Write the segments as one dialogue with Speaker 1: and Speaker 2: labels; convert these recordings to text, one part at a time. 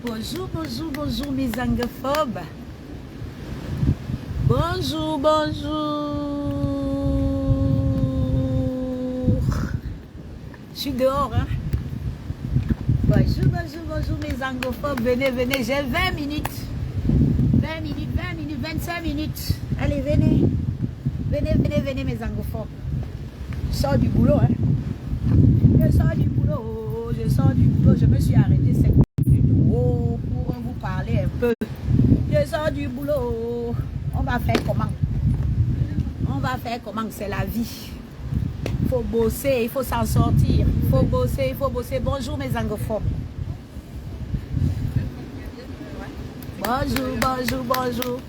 Speaker 1: Bonjour, bonjour, bonjour mes anglophobes. Bonjour, bonjour. Je suis dehors, hein. Bonjour, bonjour, bonjour mes anglophobes. Venez, venez, j'ai 20 minutes. 20 minutes, 20 minutes, 25 minutes. Allez, venez. Venez, venez, venez mes anglophobes. Je sors du boulot, hein. Je sors du boulot, je sors du boulot. Je me suis arrêté 5 minutes pour vous parler un peu. Je sors du boulot. On va faire comment? On va faire comment? C'est la vie. Il faut bosser, il faut s'en sortir. Il faut bosser, il faut bosser. Bonjour mes anglophobes. Bonjour, bonjour, bonjour.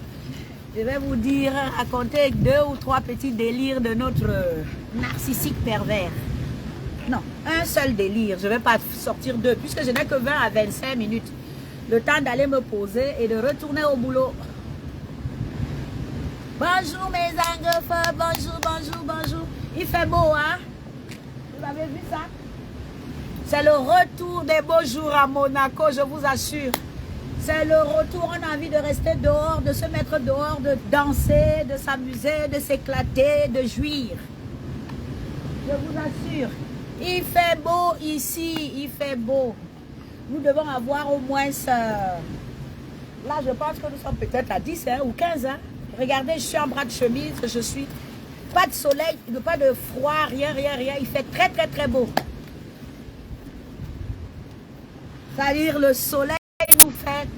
Speaker 1: Je vais vous dire, raconter 2 ou 3 petits délires de notre narcissique pervers. Non, un seul délire. Je ne vais pas sortir 2, puisque je n'ai que 20 à 25 minutes. Le temps d'aller me poser et de retourner au boulot. Bonjour mes anglophobes, bonjour, bonjour, bonjour. Il fait beau, hein? Vous avez vu ça? C'est le retour des beaux jours à Monaco, je vous assure. C'est le retour, on a envie de rester dehors, de se mettre dehors, de danser, de s'amuser, de s'éclater, de jouir. Je vous assure. Il fait beau ici, il fait beau. Nous devons avoir au moins... Là, je pense que nous sommes peut-être à 10 hein, ou 15. Hein. Regardez, je suis en bras de chemise, je suis... Pas de soleil, pas de froid, rien, rien, rien. Il fait très, très, très beau. C'est-à-dire le soleil nous fait...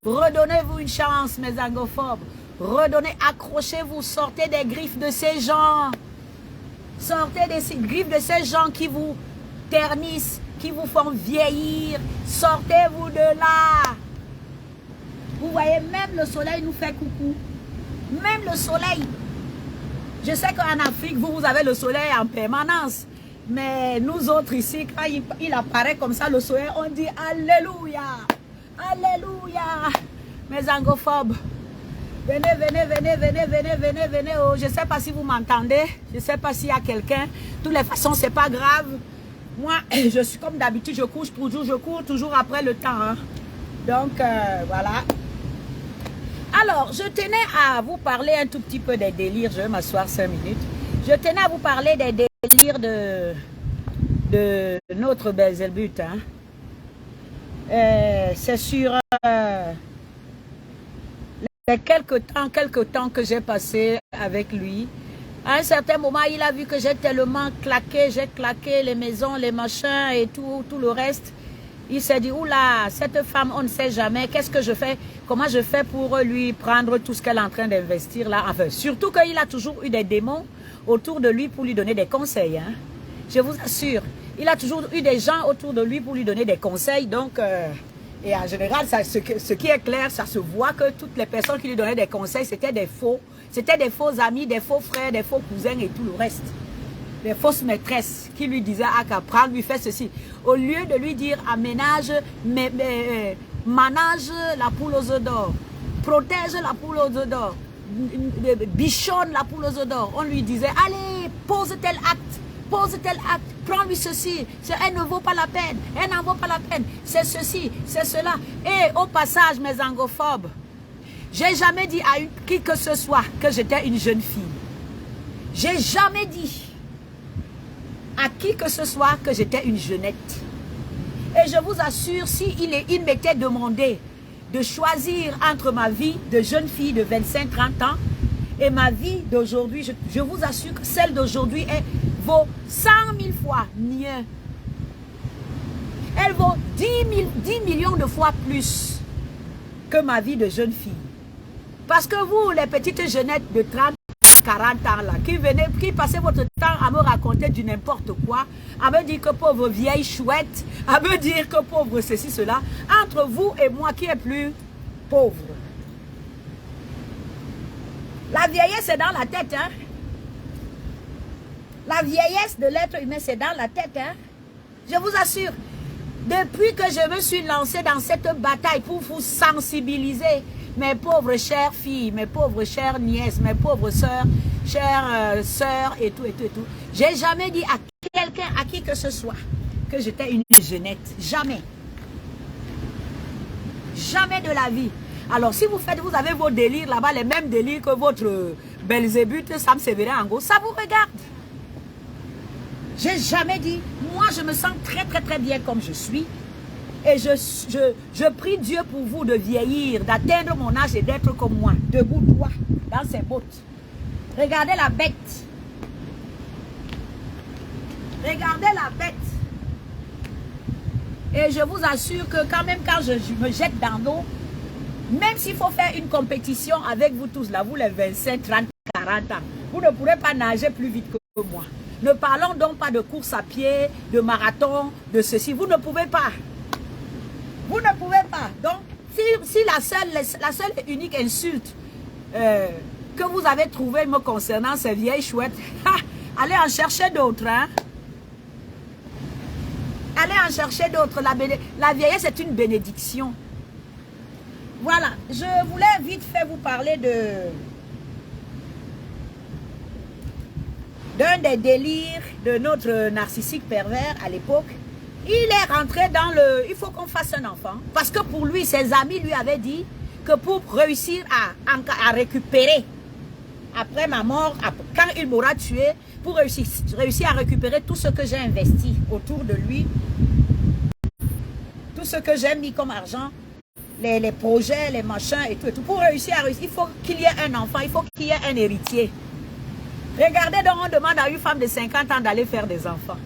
Speaker 1: Redonnez-vous une chance, mes anglophobes. Redonnez, accrochez-vous, sortez des griffes de ces gens. Sortez des griffes de ces gens qui vous ternissent, qui vous font vieillir. Sortez-vous de là. Vous voyez, même le soleil nous fait coucou. Même le soleil. Je sais qu'en Afrique, vous avez le soleil en permanence. Mais nous autres ici, quand il apparaît comme ça, le soleil, on dit Alléluia. Alléluia. Mes anglophobes. Venez, venez, venez, venez, venez, venez, venez. Oh, je ne sais pas si vous m'entendez. Je ne sais pas s'il y a quelqu'un. De toutes les façons, ce n'est pas grave. Moi, je suis comme d'habitude, je cours toujours après le temps. Hein. Donc, voilà. Alors, je tenais à vous parler un tout petit peu des délires. Je vais m'asseoir 5 minutes. Je tenais à vous parler des délires de notre Belzébuth. Hein. C'est sur... quelques temps que j'ai passé avec lui. À un certain moment, il a vu que j'ai tellement claqué, j'ai claqué les maisons, les machins et tout le reste. Il s'est dit, oula, cette femme, on ne sait jamais, qu'est-ce que je fais? Comment je fais pour lui prendre tout ce qu'elle est en train d'investir là? Enfin, surtout qu'il a toujours eu des démons autour de lui pour lui donner des conseils. Hein. Je vous assure, il a toujours eu des gens autour de lui pour lui donner des conseils, donc... Et en général, ce qui est clair, ça se voit que toutes les personnes qui lui donnaient des conseils, c'était des faux. C'était des faux amis, des faux frères, des faux cousins et tout le reste. Des fausses maîtresses qui lui disaient, ah, qu'apprendre, lui fait ceci. Au lieu de lui dire, aménage, manage la poule aux œufs d'or, protège la poule aux œufs d'or, bichonne la poule aux œufs d'or. On lui disait, allez, pose tel acte. Pose tel acte, prends-lui ceci, elle ne vaut pas la peine, elle n'en vaut pas la peine, c'est ceci, c'est cela. Et au passage, mes anglophobes, j'ai jamais dit à qui que ce soit que j'étais une jeune fille. J'ai jamais dit à qui que ce soit que j'étais une jeunette. Et je vous assure, il m'était demandé de choisir entre ma vie de jeune fille de 25-30 ans et ma vie d'aujourd'hui, je vous assure que celle d'aujourd'hui vaut 100 000 fois mieux. Elle vaut 10 millions de fois plus que ma vie de jeune fille. Parce que vous, les petites jeunettes de 30, 40 ans là, qui passez votre temps à me raconter du n'importe quoi, à me dire que pauvre vieille chouette, à me dire que pauvre ceci, cela, entre vous et moi, qui est plus pauvre? La vieillesse est dans la tête, hein? La vieillesse de l'être humain, c'est dans la tête, hein? Je vous assure, depuis que je me suis lancée dans cette bataille pour vous sensibiliser, mes pauvres chères filles, mes pauvres chères nièces, mes pauvres sœurs, chères sœurs et tout, j'ai jamais dit à quelqu'un, à qui que ce soit, que j'étais une jeunette. Jamais. Jamais de la vie. Alors, si vous avez vos délires là-bas, les mêmes délires que votre Belzébuth, Sam Sévérin Ango, ça vous regarde. J'ai jamais dit, moi je me sens très très très bien comme je suis. Et je prie Dieu pour vous de vieillir, d'atteindre mon âge et d'être comme moi, debout droit, dans ses bottes. Regardez la bête. Regardez la bête. Et je vous assure que quand même quand je me jette dans l'eau, même s'il faut faire une compétition avec vous tous là, vous les 25, 30, 40 ans, vous ne pourrez pas nager plus vite que moi. Ne parlons donc pas de course à pied, de marathon, de ceci. Vous ne pouvez pas. Vous ne pouvez pas. Donc, si la seule et unique insulte que vous avez trouvée me concernant ces vieilles chouettes, allez en chercher d'autres. Hein? Allez en chercher d'autres. La vieillesse est une bénédiction. Voilà. Je voulais vite fait vous parler d'un des délires de notre narcissique pervers à l'époque. Il est rentré dans le... Il faut qu'on fasse un enfant. Parce que pour lui, ses amis lui avaient dit que pour réussir à récupérer, après ma mort, quand il m'aura tué, pour réussir à récupérer tout ce que j'ai investi autour de lui, tout ce que j'ai mis comme argent, les projets, les machins et tout, pour réussir, il faut qu'il y ait un enfant, il faut qu'il y ait un héritier. Regardez donc, on demande à une femme de 50 ans d'aller faire des enfants.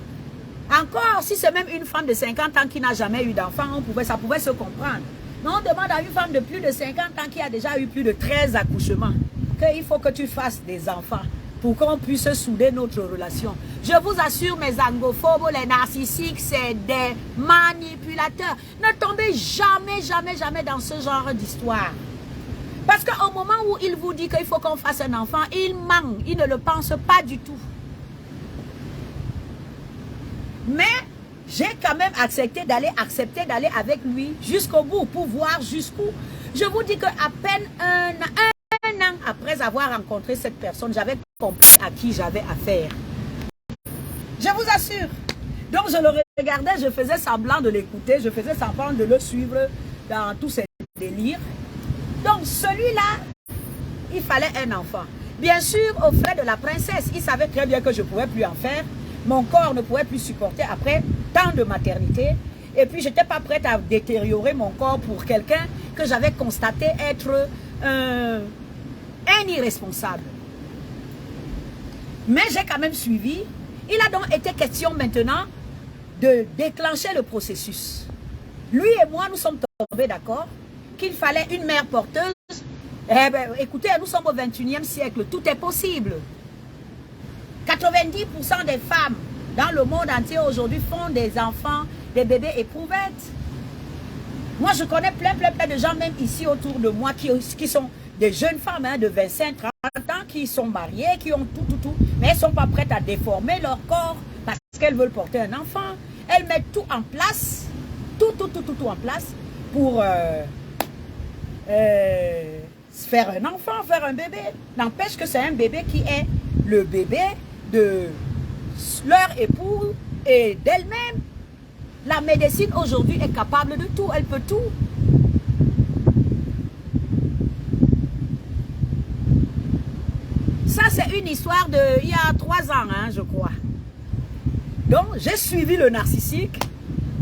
Speaker 1: Encore, si c'est même une femme de 50 ans qui n'a jamais eu d'enfant, ça pouvait se comprendre. Mais on demande à une femme de plus de 50 ans qui a déjà eu plus de 13 accouchements qu'il faut que tu fasses des enfants pour qu'on puisse souder notre relation. Je vous assure, mes angophobes, les narcissiques, c'est des manipulateurs. Ne tombez jamais, jamais, jamais dans ce genre d'histoire. Parce qu'au moment où il vous dit qu'il faut qu'on fasse un enfant, il ment, il ne le pense pas du tout. Mais j'ai quand même accepté d'aller avec lui jusqu'au bout pour voir jusqu'où. Je vous dis qu'à peine un an après avoir rencontré cette personne, j'avais compris à qui j'avais affaire. Je vous assure. Donc je le regardais, je faisais semblant de l'écouter, je faisais semblant de le suivre dans tous ses délires. Donc celui-là, il fallait un enfant. Bien sûr, aux frais de la princesse, il savait très bien que je ne pouvais plus en faire. Mon corps ne pouvait plus supporter après tant de maternité. Et puis, je n'étais pas prête à détériorer mon corps pour quelqu'un que j'avais constaté être un irresponsable. Mais j'ai quand même suivi. Il a donc été question maintenant de déclencher le processus. Lui et moi, nous sommes tombés d'accord qu'il fallait une mère porteuse. Eh bien, écoutez, nous sommes au 21e siècle. Tout est possible. 90% des femmes dans le monde entier aujourd'hui font des enfants, des bébés éprouvettes. Moi, je connais plein de gens, même ici autour de moi, qui sont des jeunes femmes de 25, 30 ans, qui sont mariées, qui ont tout. Mais elles ne sont pas prêtes à déformer leur corps parce qu'elles veulent porter un enfant. Elles mettent tout en place, tout en place pour faire un enfant, faire un bébé. N'empêche que c'est un bébé qui est le bébé de leur époux et d'elle-même. La médecine aujourd'hui est capable de tout, elle peut tout. Ça, c'est une histoire il y a 3 ans, hein, je crois. Donc, j'ai suivi le narcissique.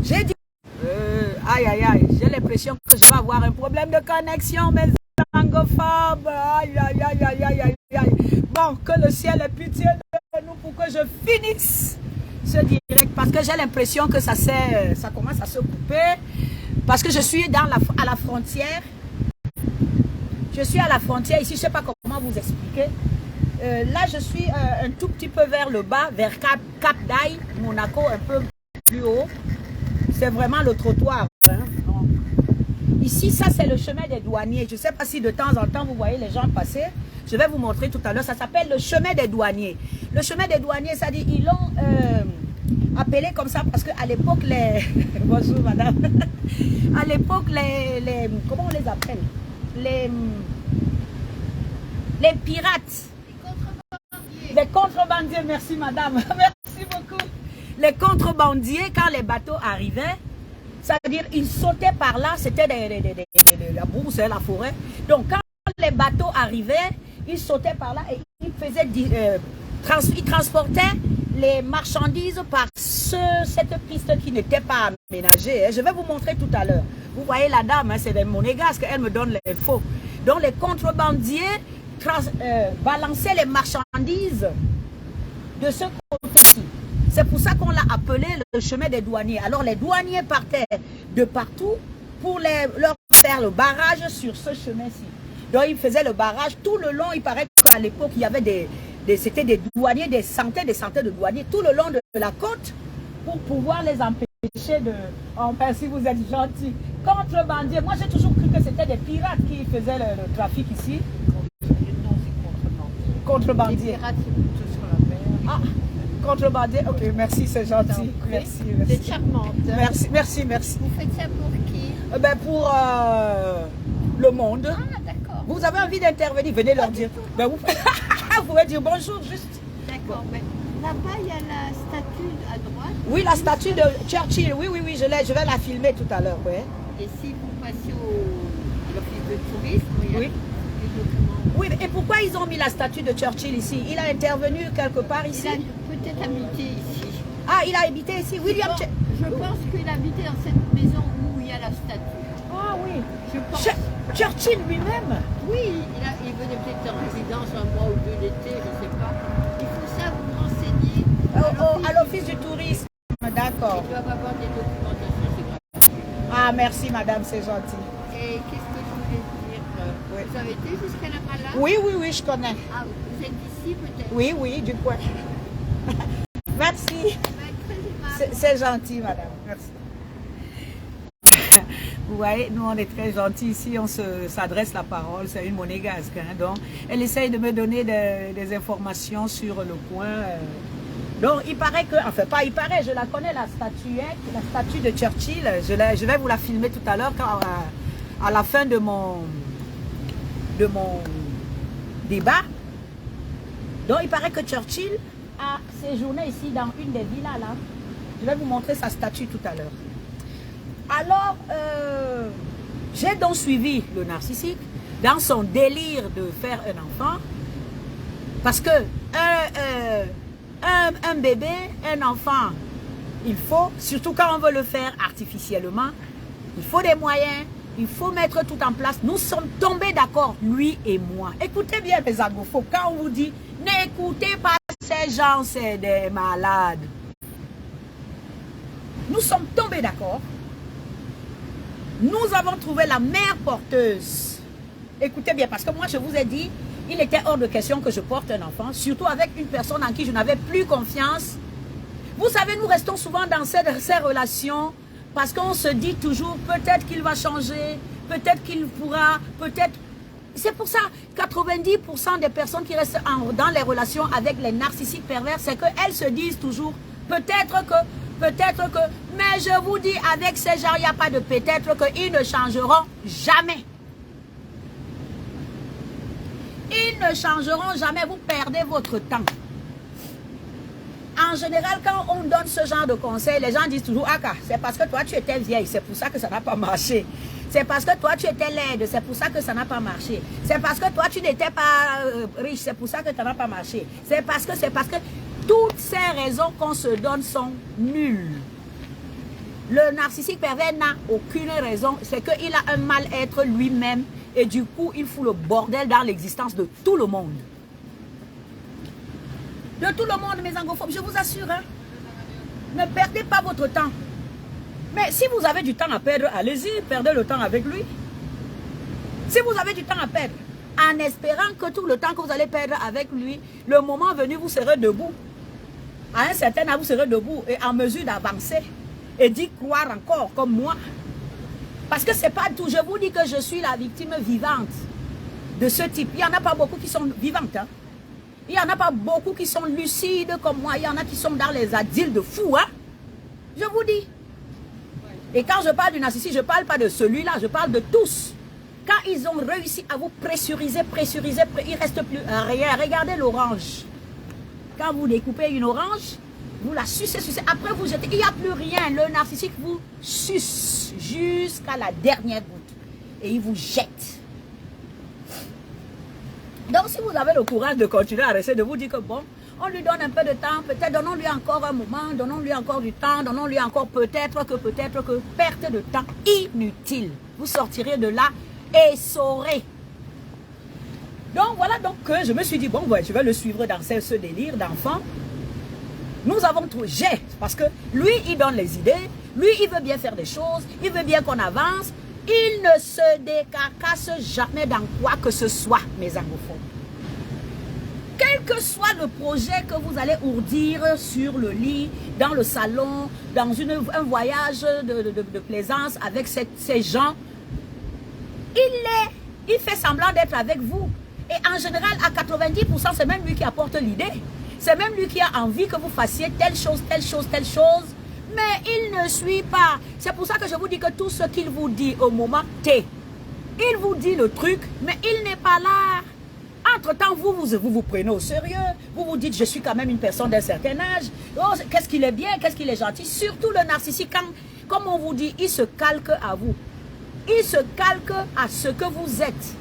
Speaker 1: J'ai dit, aïe, j'ai l'impression que je vais avoir un problème de connexion, mes angophobes. Aïe. Bon, que le ciel ait pitié de nous pour que je finisse ce direct. Parce que j'ai l'impression que ça commence à se couper. Parce que je suis à la frontière. Je suis à la frontière ici, je ne sais pas comment vous expliquer. Là, je suis un tout petit peu vers le bas, vers Cap d'Aille, Monaco, un peu plus haut. C'est vraiment le trottoir. Hein? Ici, ça, c'est le chemin des douaniers. Je ne sais pas si de temps en temps, vous voyez les gens passer. Je vais vous montrer tout à l'heure. Ça s'appelle le chemin des douaniers. Le chemin des douaniers, ça dit, ils l'ont appelé comme ça parce qu'à l'époque, les... Bonjour, madame. À l'époque, comment on les appelle? Les pirates. Les contrebandiers, merci madame, merci beaucoup. Les contrebandiers, quand les bateaux arrivaient, C'est-à-dire, ils sautaient par là, c'était la brousse, la forêt. Donc, quand les bateaux arrivaient, ils sautaient par là et ils transportaient les marchandises par cette piste qui n'était pas aménagée. Je vais vous montrer tout à l'heure. Vous voyez la dame, c'est des monégasques, elle me donne l'info. Donc, les contrebandiers balançaient les marchandises de ce côté-ci. C'est pour ça qu'on l'a appelé le chemin des douaniers. Alors les douaniers partaient de partout pour leur faire le barrage sur ce chemin-ci. Donc ils faisaient le barrage tout le long. Il paraît qu'à l'époque, il y avait c'était des douaniers, des centaines de douaniers tout le long de la côte pour pouvoir les empêcher de... Enfin, si vous êtes gentils. Contrebandiers. Moi, j'ai toujours cru que c'était des pirates qui faisaient le trafic ici.
Speaker 2: Non, c'est
Speaker 1: Contrebandiers.
Speaker 2: les pirates, c'est plutôt sur la mer.
Speaker 1: Ah, contrebandier, ok, merci, c'est gentil. Merci,
Speaker 2: Vous êtes charmante.
Speaker 1: Merci.
Speaker 2: Vous faites ça pour qui?
Speaker 1: Pour le monde.
Speaker 2: Ah, d'accord.
Speaker 1: Vous avez envie d'intervenir, venez leur dire. Vous pouvez dire bonjour juste.
Speaker 2: D'accord, mais là-bas, il y a la statue à droite.
Speaker 1: Oui, la statue de Churchill, oui, je vais la filmer tout à l'heure, ouais.
Speaker 2: Et si vous passez à l'office de tourisme, il y a
Speaker 1: Oui.
Speaker 2: des documents.
Speaker 1: Oui, et pourquoi ils ont mis la statue de Churchill ici? Il a intervenu quelque part ici?
Speaker 2: Il a peut-être habité ici.
Speaker 1: Ah, il a habité ici, William
Speaker 2: Bon, je pense qu'il habitait dans cette maison où il y a la statue.
Speaker 1: Ah oui,
Speaker 2: Je pense.
Speaker 1: Churchill lui-même.
Speaker 2: Oui, il venait peut-être en résidence un mois ou deux l'été, je ne sais pas. Il faut ça vous renseigner.
Speaker 1: À l'office du tourisme, d'accord.
Speaker 2: Ils doivent avoir des documentations, c'est gratuit.
Speaker 1: Ah, merci madame, c'est gentil.
Speaker 2: Et qu'est-ce que je voulais dire
Speaker 1: Oui.
Speaker 2: Vous avez été jusqu'à la Mala?
Speaker 1: Oui, je connais.
Speaker 2: Ah, vous êtes d'ici peut-être?
Speaker 1: Oui, du coin. Merci.
Speaker 2: Très aimable.
Speaker 1: C'est gentil, madame. Merci. Vous voyez, nous, on est très gentils ici, on s'adresse la parole, c'est une monégasque. Hein, donc, elle essaye de me donner des informations sur le coin. Donc, il paraît que, enfin, pas il paraît, je la connais, la statuette, la statue de Churchill. Je vais vous la filmer tout à l'heure, à la fin de mon débat. Donc, il paraît que Churchill a séjourné ici dans une des villas là. Je vais vous montrer sa statue tout à l'heure. Alors, j'ai donc suivi le narcissique dans son délire de faire un enfant. Parce que un bébé, un enfant, il faut, surtout quand on veut le faire artificiellement, il faut des moyens, il faut mettre tout en place. Nous sommes tombés d'accord, lui et moi. Écoutez bien mes agophobes, quand on vous dit, n'écoutez pas ces gens, c'est des malades. Nous sommes tombés d'accord. Nous avons trouvé la mère porteuse. Écoutez bien, parce que moi je vous ai dit, il était hors de question que je porte un enfant, surtout avec une personne en qui je n'avais plus confiance. Vous savez, nous restons souvent dans ces relations parce qu'on se dit toujours, peut-être qu'il va changer, peut-être qu'il pourra, peut-être... C'est pour ça, 90% des personnes qui restent dans les relations avec les narcissiques pervers, c'est qu'elles se disent toujours, peut-être que, mais je vous dis, avec ces gens, il n'y a pas de peut-être qu'ils ne changeront jamais. Ils ne changeront jamais, vous perdez votre temps. En général, quand on donne ce genre de conseils, les gens disent toujours, ah, c'est parce que toi tu étais vieille, c'est pour ça que ça n'a pas marché. C'est parce que toi tu étais laide, c'est pour ça que ça n'a pas marché. C'est parce que toi tu n'étais pas riche, c'est pour ça que ça n'a pas marché. C'est parce que... Toutes ces raisons qu'on se donne sont nulles. Le narcissique pervers n'a aucune raison. C'est qu'il a un mal-être lui-même. Et du coup, il fout le bordel dans l'existence de tout le monde. De tout le monde, mes angophobes, je vous assure. Hein, ne perdez pas votre temps. Mais si vous avez du temps à perdre, allez-y, perdez le temps avec lui. Si vous avez du temps à perdre, en espérant que tout le temps que vous allez perdre avec lui, le moment venu, vous serez debout. À un certain âge, vous serez debout et en mesure d'avancer et d'y croire encore, comme moi. Parce que c'est pas tout. Je vous dis que je suis la victime vivante de ce type. Il n'y en a pas beaucoup qui sont vivantes. Hein. Il n'y en a pas beaucoup qui sont lucides comme moi. Il y en a qui sont dans les asiles de fous. Hein. Je vous dis. Et quand je parle du narcissisme, je ne parle pas de celui-là, je parle de tous. Quand ils ont réussi à vous pressuriser, il ne reste plus rien. Regardez l'orange. Quand vous découpez une orange, Vous la sucez, sucez. Après, vous jetez. Il n'y a plus rien. Le narcissique vous suce jusqu'à la dernière goutte. Et il vous jette. Donc, si vous avez le courage de continuer à rester, de vous dire que bon, on lui donne un peu de temps, peut-être donnons-lui encore un moment, donnons-lui encore du temps, donnons-lui encore peut-être que perte de temps inutile. Vous sortirez de là et saurez. Donc, voilà donc que je me suis dit, bon, ouais, je vais le suivre dans ce délire d'enfant. Nous avons trouvé, parce que lui, il donne les idées, lui, il veut bien faire des choses, il veut bien qu'on avance, il ne se décarcasse jamais dans quoi que ce soit, mes anglophones. Quel que soit le projet que vous allez ourdir sur le lit, dans le salon, dans un voyage de plaisance avec ces gens, il fait semblant d'être avec vous. Et en général, à 90%, c'est même lui qui apporte l'idée. C'est même lui qui a envie que vous fassiez telle chose, telle chose, telle chose. Mais il ne suit pas. C'est pour ça que je vous dis que tout ce qu'il vous dit au moment T, il vous dit le truc, mais il n'est pas là. Entre-temps, vous prenez au sérieux. Vous vous dites, je suis quand même une personne d'un certain âge. Oh, qu'est-ce qu'il est bien, qu'est-ce qu'il est gentil. Surtout le narcissique, comme on vous dit, il se calque à vous. Il se calque à ce que vous êtes.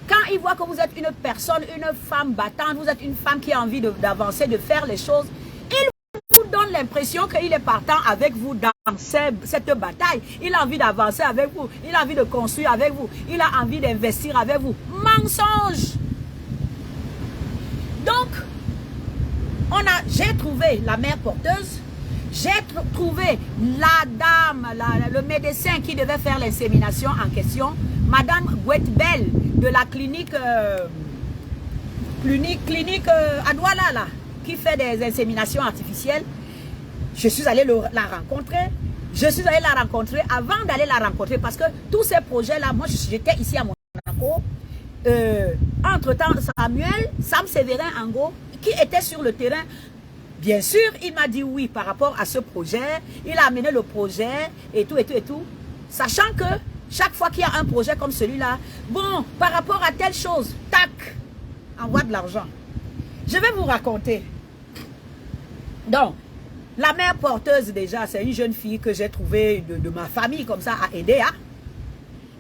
Speaker 1: Quand il voit que vous êtes une personne, une femme battante, vous êtes une femme qui a envie d'avancer, de faire les choses, il vous donne l'impression qu'il est partant avec vous dans cette bataille. Il a envie d'avancer avec vous, il a envie de construire avec vous, il a envie d'investir avec vous. Mensonge! Donc, j'ai trouvé la mère porteuse, j'ai trouvé la dame, le médecin qui devait faire l'insémination en question, Madame Gouette-Belle de la clinique à Douala, là, qui fait des inséminations artificielles. Je suis allée la rencontrer. Je suis allée la rencontrer avant d'aller la rencontrer parce que tous ces projets-là, moi j'étais ici à Monaco. Entre-temps, Sam Séverin Ango, qui était sur le terrain, bien sûr, il m'a dit oui par rapport à ce projet. Il a amené le projet et tout, et tout, et tout. Sachant que chaque fois qu'il y a un projet comme celui-là, bon, par rapport à telle chose, tac, envoie de l'argent. Je vais vous raconter. Donc, la mère porteuse déjà, c'est une jeune fille que j'ai trouvée de ma famille comme ça à aider. Hein?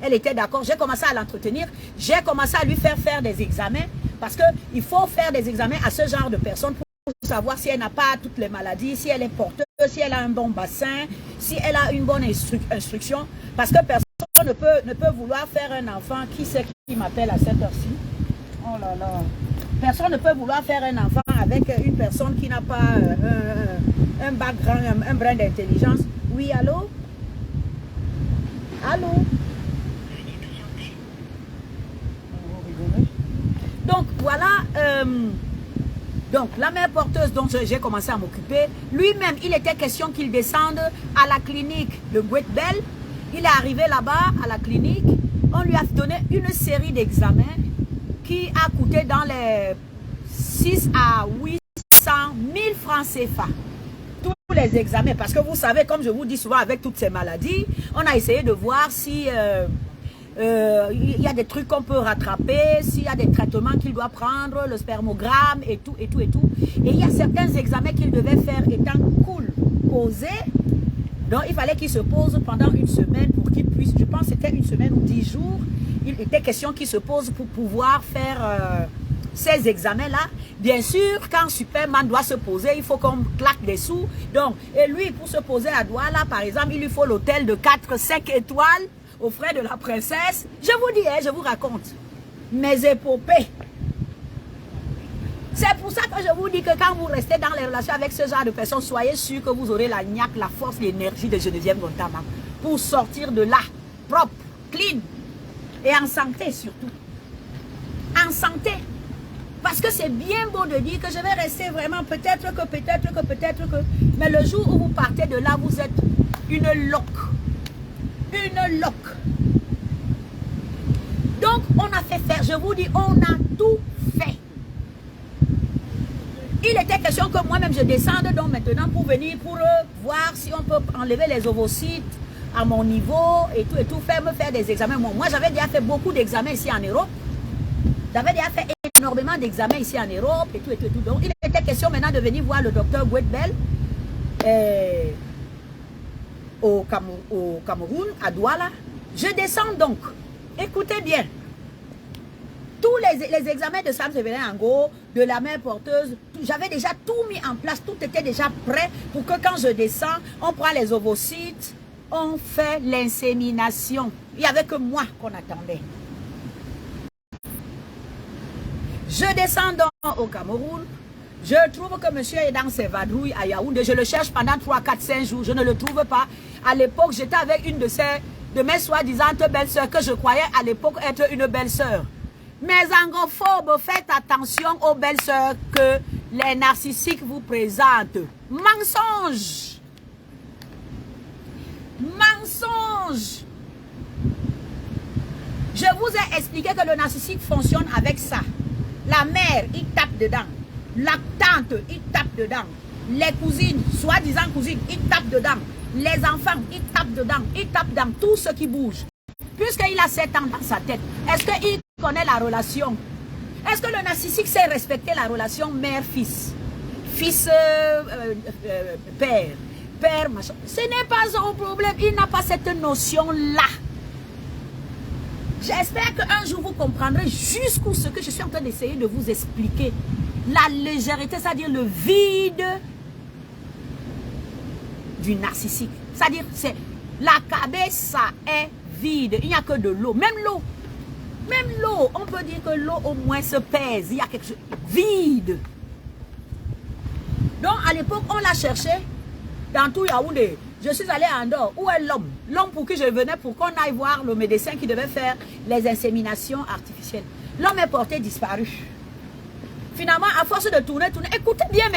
Speaker 1: Elle était d'accord, j'ai commencé à l'entretenir, j'ai commencé à lui faire des examens parce qu'il faut faire des examens à ce genre de personnes pour savoir si elle n'a pas toutes les maladies, si elle est porteuse, si elle a un bon bassin, si elle a une bonne instruction. Parce que personne ne peut vouloir faire un enfant. Qui c'est qui m'appelle à cette heure-ci? Oh là là. Personne ne peut vouloir faire un enfant avec une personne qui n'a pas un background, un brin d'intelligence. Oui, allô? Allô? Donc, voilà. Donc, la mère porteuse dont j'ai commencé à m'occuper, lui-même, il était question qu'il descende à la clinique de Gouette-Belle. Il est arrivé là-bas, à la clinique. On lui a donné une série d'examens qui a coûté dans les 6 à 800 000 francs CFA. Tous les examens. Parce que vous savez, comme je vous dis souvent avec toutes ces maladies, on a essayé de voir si... il y a des trucs qu'on peut rattraper, s'il y a des traitements qu'il doit prendre, le spermogramme et tout, et tout, et tout. Et il y a certains examens qu'il devait faire étant cool, posé. Donc, il fallait qu'il se pose pendant une semaine pour qu'il puisse, je pense que c'était une semaine ou 10 jours, il était question qu'il se pose pour pouvoir faire ces examens-là. Bien sûr, quand Superman doit se poser, il faut qu'on claque des sous. Donc, et lui, pour se poser à Douala, par exemple, il lui faut l'hôtel de 4-5 étoiles, aux frais de la princesse. Je vous dis, hein, je vous raconte mes épopées. C'est pour ça que je vous dis que quand vous restez dans les relations avec ce genre de personnes, soyez sûr que vous aurez la niaque, la force, l'énergie de Geneviève Gontama pour sortir de là, propre, clean et en santé surtout. En santé. Parce que c'est bien beau de dire que je vais rester vraiment peut-être que. Mais le jour où vous partez de là, vous êtes une loque. Une loque. Donc, on a fait faire, je vous dis, on a tout fait. Il était question que moi-même je descende donc maintenant pour venir, pour voir si on peut enlever les ovocytes à mon niveau et tout, me faire des examens. Moi, j'avais déjà fait beaucoup d'examens ici en Europe. J'avais déjà fait énormément d'examens ici en Europe et tout. Donc, il était question maintenant de venir voir le docteur Gouette-Belle au Cameroun, à Douala. Je descends donc. Écoutez bien. Tous les examens de Sam Severin-Ango, de la mère porteuse, j'avais déjà tout mis en place. Tout était déjà prêt pour que quand je descends, on prend les ovocytes, on fait l'insémination. Il n'y avait que moi qu'on attendait. Je descends donc au Cameroun. Je trouve que monsieur est dans ses vadrouilles à Yaoundé. Je le cherche pendant 3, 4, 5 jours. Je ne le trouve pas. À l'époque, j'étais avec une de mes soi-disant belles-sœurs que je croyais à l'époque être une belle-sœur. Mes anglophobes, faites attention aux belles-sœurs que les narcissiques vous présentent. Mensonge. Mensonge. Je vous ai expliqué que le narcissique fonctionne avec ça. La mère, il tape dedans. La tante, il tape dedans. Les cousines, soi-disant cousines, il tape dedans. Les enfants, il tape dedans. Il tape dans tout ce qui bouge. Puisqu'il a 7 ans dans sa tête, est-ce qu'il connaît la relation? Est-ce que le narcissique sait respecter la relation mère-fils? Fils-père. Père, machin. Ce n'est pas un problème. Il n'a pas cette notion-là. J'espère qu'un jour vous comprendrez jusqu'où ce que je suis en train d'essayer de vous expliquer. La légèreté, c'est-à-dire le vide du narcissique. C'est-à-dire, c'est la cabeza est vide. Il n'y a que de l'eau. Même l'eau, on peut dire que l'eau au moins se pèse. Il y a quelque chose vide. Donc, à l'époque, on l'a cherché dans tout Yaoundé. Je suis allée à Andorre. Où est l'homme? L'homme pour qui je venais pour qu'on aille voir le médecin qui devait faire les inséminations artificielles. L'homme est porté disparu. Finalement, à force de tourner, écoutez bien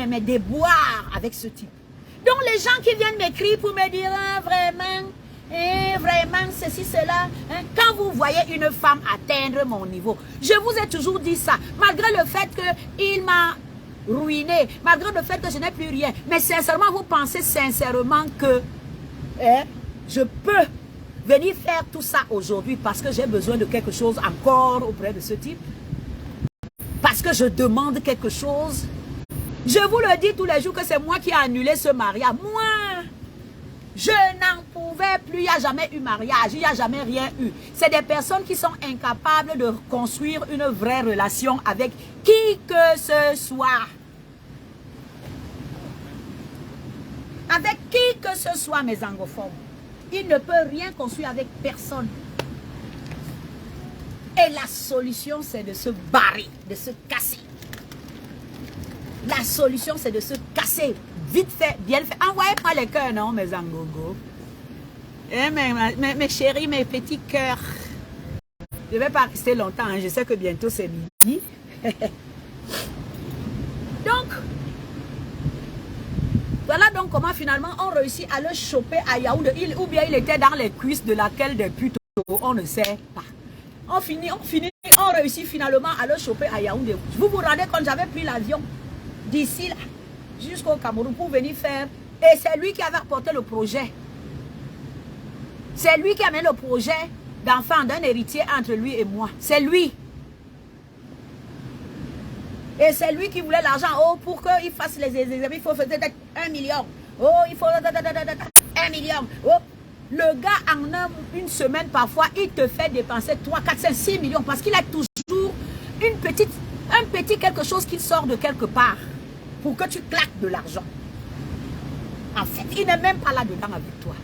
Speaker 1: mes déboires avec ce type. Donc, les gens qui viennent m'écrire pour me dire, ah, vraiment, ceci, cela. Hein, quand vous voyez une femme atteindre mon niveau, je vous ai toujours dit ça, malgré le fait qu'il m'a ruiné, malgré le fait que je n'ai plus rien. Mais sincèrement, vous pensez sincèrement que je peux venir faire tout ça aujourd'hui parce que j'ai besoin de quelque chose encore auprès de ce type? Parce que je demande quelque chose? Je vous le dis tous les jours que c'est moi qui ai annulé ce mariage. Moi, je n'en pouvais plus. Il n'y a jamais eu mariage. Il n'y a jamais rien eu. C'est des personnes qui sont incapables de construire une vraie relation avec qui que ce soit. Avec qui que ce soit, mes anglophones. Il ne peut rien construire avec personne. Et la solution, c'est de se barrer, de se casser. La solution, c'est de se casser. Vite fait, bien fait. Envoyez-moi les cœurs, non, mes angogos. Eh, mes chéris, mes petits cœurs. Je ne vais pas rester longtemps. Hein. Je sais que bientôt, c'est midi. Donc, voilà donc comment finalement on réussit à le choper à Yaoundé. Ou bien il était dans les cuisses de laquelle des putes, on ne sait pas. On réussit finalement à le choper à Yaoundé. Vous vous rendez compte, j'avais pris l'avion d'ici là jusqu'au Cameroun pour venir faire. Et c'est lui qui avait apporté le projet. C'est lui qui a mis le projet d'enfant d'un héritier entre lui et moi. C'est lui. Et c'est lui qui voulait l'argent. Oh, pour qu'il fasse les examens, il faut faire 1 million. Oh, il faut 1 million. Oh, le gars en une semaine parfois, il te fait dépenser 3, 4, 5, 6 millions parce qu'il a toujours un petit quelque chose qui sort de quelque part pour que tu claques de l'argent. En fait, il n'est même pas là-dedans avec toi.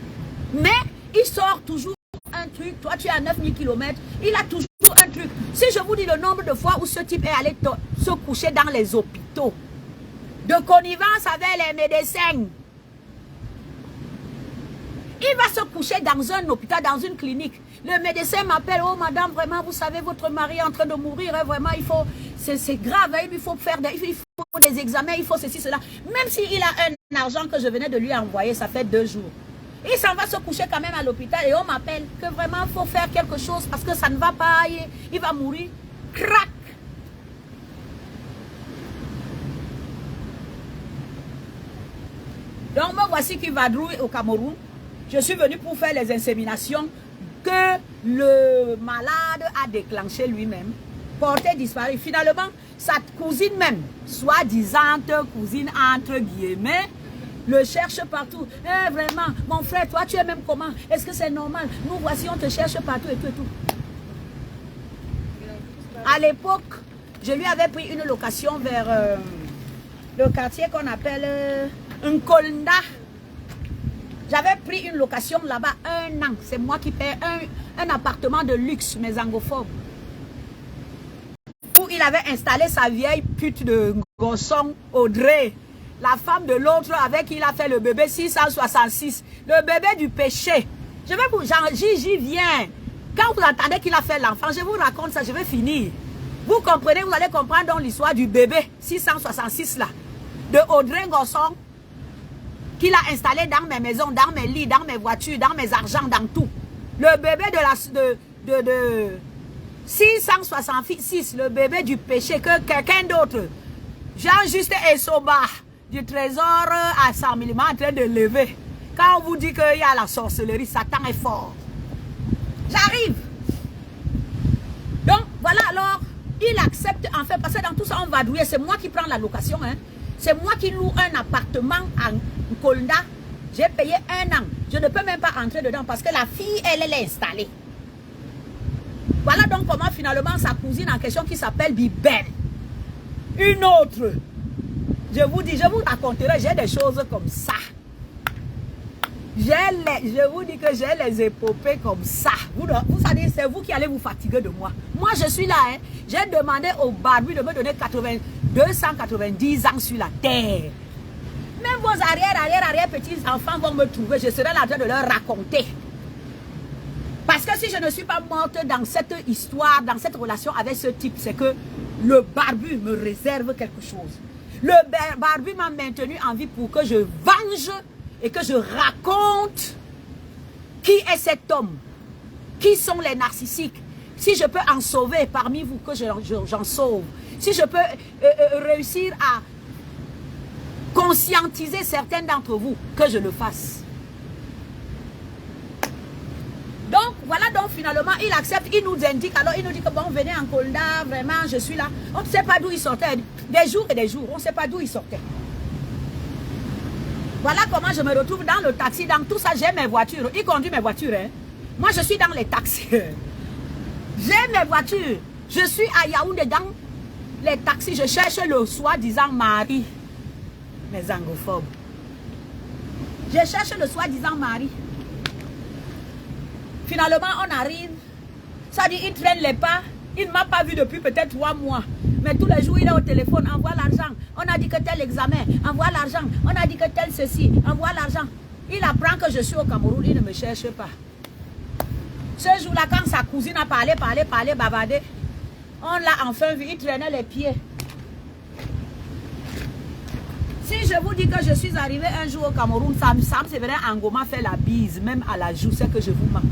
Speaker 1: Mais il sort toujours un truc. Toi, tu es à 9000 km. Il a toujours un truc. Si je vous dis le nombre de fois où ce type est allé se coucher dans les hôpitaux, de connivence avec les médecins, il va se coucher dans un hôpital, dans une clinique. Le médecin m'appelle, oh madame, vraiment, vous savez, votre mari est en train de mourir, hein, vraiment, il faut, c'est grave, hein, il faut faire il faut des examens, il faut ceci, cela. Même s'il a un argent que je venais de lui envoyer, ça fait 2 jours. Il s'en va se coucher quand même à l'hôpital et on m'appelle que vraiment, il faut faire quelque chose parce que ça ne va pas, il va mourir. Crac! Donc, me voici qui vadrouille au Cameroun. Je suis venu pour faire les inséminations que le malade a déclenché lui-même. portée disparue. Finalement, sa cousine même, soi-disant cousine entre guillemets, le cherche partout. Eh, vraiment, mon frère, toi, tu es même comment? Est-ce que c'est normal? Nous voici, on te cherche partout et tout et tout. À l'époque, je lui avais pris une location vers le quartier qu'on appelle Nkolda. J'avais pris une location là-bas 1 an. C'est moi qui paie un appartement de luxe, mes angophobes. Où il avait installé sa vieille pute de Gosson, Audrey. La femme de l'autre avec qui il a fait le bébé 666. Le bébé du péché. Je vais vous... J'y viens. Quand vous entendez qu'il a fait l'enfant, je vous raconte ça, je vais finir. Vous comprenez, vous allez comprendre dans l'histoire du bébé 666 là. De Audrey Gosson. Qu'il a installé dans mes maisons, dans mes lits, dans mes voitures, dans mes argents, dans tout. Le bébé de 666, le bébé du péché que quelqu'un d'autre, Jean-Juste Essoba, du trésor à 100 000 en train de lever. Quand on vous dit qu'il y a la sorcellerie, Satan est fort. J'arrive. Donc, voilà alors, il accepte en fait, parce que dans tout ça, on va douiller. C'est moi qui prends la location, hein. C'est moi qui loue un appartement à Nkolda. J'ai payé 1 an. Je ne peux même pas entrer dedans parce que la fille, elle est installée. Voilà donc comment finalement sa cousine en question qui s'appelle Biben. Une autre. Je vous dis, je vous raconterai, j'ai des choses comme ça. Je vous dis que j'ai les épopées comme ça. Vous savez, c'est vous qui allez vous fatiguer de moi. Moi, je suis là. Hein. J'ai demandé au barbu de me donner 290 ans sur la terre. Même vos arrière petits-enfants vont me trouver. Je serai là en train de leur raconter. Parce que si je ne suis pas morte dans cette histoire, dans cette relation avec ce type, c'est que le barbu me réserve quelque chose. Le barbu m'a maintenu en vie pour que je venge et que je raconte qui est cet homme, qui sont les narcissiques. Si je peux en sauver parmi vous, que j'en sauve. Si je peux réussir à conscientiser certains d'entre vous, que je le fasse. Donc, voilà donc finalement, il accepte, il nous indique, alors il nous dit que bon, venez en Kolda, vraiment, je suis là. On ne sait pas d'où il sortait, des jours et des jours, on ne sait pas d'où il sortait. Voilà comment je me retrouve dans le taxi, dans tout ça, j'ai mes voitures. Il conduit mes voitures, hein. Moi, je suis dans les taxis. J'ai mes voitures. Je suis à Yaoundé dans les taxis. Je cherche le soi-disant mari. Mes angophobes. Je cherche le soi-disant mari. Finalement, on arrive. Ça dit, il traîne les pas. Il ne m'a pas vu depuis peut-être 3 mois. Mais tous les jours, il est au téléphone. Envoie l'argent. On a dit que tel examen. Envoie l'argent. On a dit que tel ceci. Envoie l'argent. Il apprend que je suis au Cameroun. Il ne me cherche pas. Ce jour-là, quand sa cousine a parlé, bavardé, on l'a enfin vu. Il traînait les pieds. Si je vous dis que je suis arrivé un jour au Cameroun, Sam Séverin Angoma fait la bise, même à la joue, c'est que je vous mens.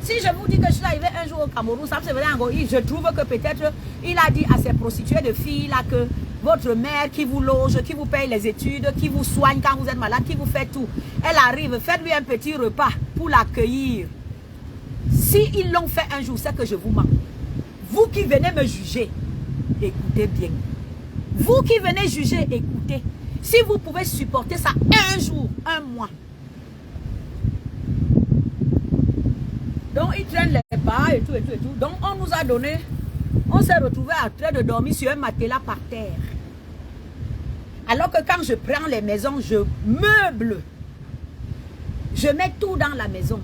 Speaker 1: Si je vous dis que je suis arrivé un jour au Cameroun, Sam Séverin Angoma, je trouve que peut-être il a dit à ses prostituées de filles là que votre mère qui vous loge, qui vous paye les études, qui vous soigne quand vous êtes malade, qui vous fait tout, elle arrive, faites-lui un petit repas pour l'accueillir. Si ils l'ont fait un jour, c'est que je vous mens. Vous qui venez me juger, écoutez bien. Vous qui venez juger, écoutez. Si vous pouvez supporter ça un jour, un mois. Donc, ils traînent les pas et tout, et tout, et tout. Donc, on nous a donné, on s'est retrouvé en train de dormir sur un matelas par terre. Alors que quand je prends les maisons, je meuble. Je mets tout dans la maison.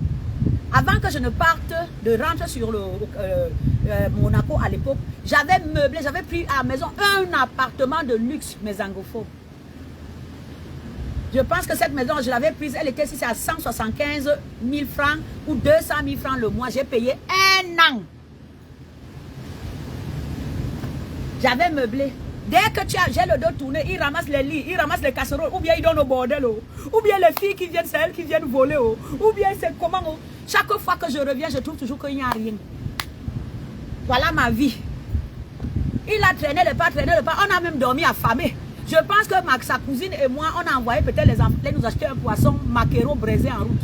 Speaker 1: Avant que je ne parte de rentrer sur le Monaco à l'époque, j'avais meublé, j'avais pris à la maison un appartement de luxe, mes angophobes. Je pense que cette maison, je l'avais prise, elle était ici à 175 000 francs ou 200 000 francs le mois. J'ai payé 1 an. J'avais meublé. Dès que j'ai le dos tourné, il ramasse les lits, il ramasse les casseroles, ou bien il donne au bordel, ou bien les filles qui viennent, c'est elles qui viennent voler, ou bien c'est comment. Chaque fois que je reviens, je trouve toujours qu'il n'y a rien. Voilà ma vie. Il a traîné le pas, on a même dormi affamé. Je pense que sa cousine et moi, on a envoyé peut-être les enfants nous acheter un poisson maquereau braisé en route.